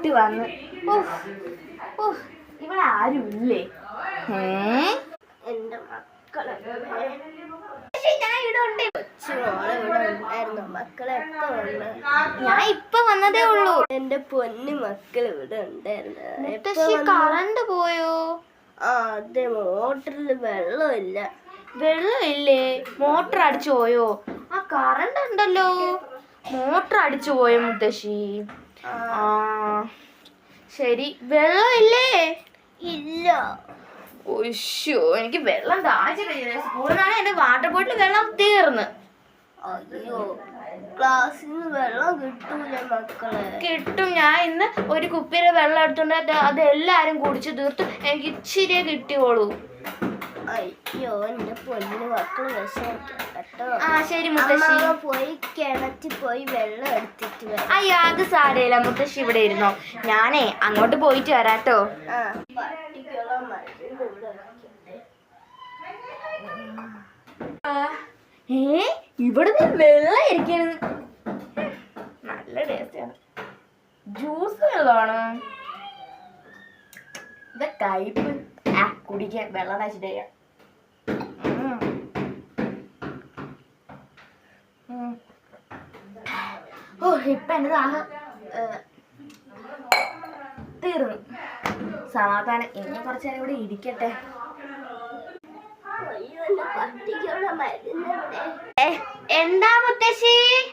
പോയിട്ട് വന്ന്. ഇവിടെ ആരും ഇല്ലേ? എന്റെ മക്കളെ ഞാൻ ഇപ്പൊ വന്നതേ ഉള്ളൂ. എന്റെ പൊന്നു മക്കൾ ഇവിടെ ഉണ്ടായിരുന്നു. കറണ്ട് പോയോ? അതെ, മോട്ടറിൽ വെള്ളമില്ല. വെള്ളമില്ലേ? മോട്ടർ അടിച്ചു പോയോ? ആ കറണ്ട് ഉണ്ടല്ലോ, മോട്ടർ അടിച്ചു പോയോ മുത്തശ്ശി? ആ ശരി, വെള്ളമില്ലേ? ഇല്ല. ഒശ്ശോ, എനിക്ക് വെള്ളം ദാഹിച്ചിട്ടില്ല. സ്കൂളിൽ നിന്നാണ് എന്റെ വാട്ടർ ബോട്ടിൽ വെള്ളം തീർന്ന്. അയ്യോ, ക്ലാസ്സിൽ നിന്ന് വെള്ളം കിട്ടൂല മക്കളെ. കിട്ടും. ഞാൻ ഇന്ന് ഒരു കുപ്പിയിലെ വെള്ളം എടുത്തോണ്ട് അത് എല്ലാരും കുടിച്ചു തീർത്തു. എനിക്ക് ഇച്ചിരിയെ കിട്ടിയോളൂ. അയ്യോ, എന്റെ പൊന്നു മക്കള് വിഷമിട്ടോ. ആ ശരി മുത്തശ്ശി, പോയി കിണറ്റിൽ പോയി വെള്ളം എടുത്തിട്ട് വരാം. അയ്യോ, അത് സാരമില്ല മുത്തശ്ശി, ഇവിടെ ഇരുന്നോ. ഞാനേ അങ്ങോട്ട് പോയിട്ട് വരാട്ടോ. ഇവിടെ വെള്ളം ഇരിക്കണ നല്ല ടേസ്റ്റാണ്. ജ്യൂസ് വെള്ളമാണ് ഇത്. കയ്പ് കുടിക്കാൻ വെള്ളം നശിച്ചിട്ട്. ഇപ്പൊ എന്റെ ദാഹം തീർന്നു. സമാധാനം. ഇനി കുറച്ചു നേരം ഇവിടെ ഇരിക്കട്ടെ. എന്താ മുത്തശ്ശി?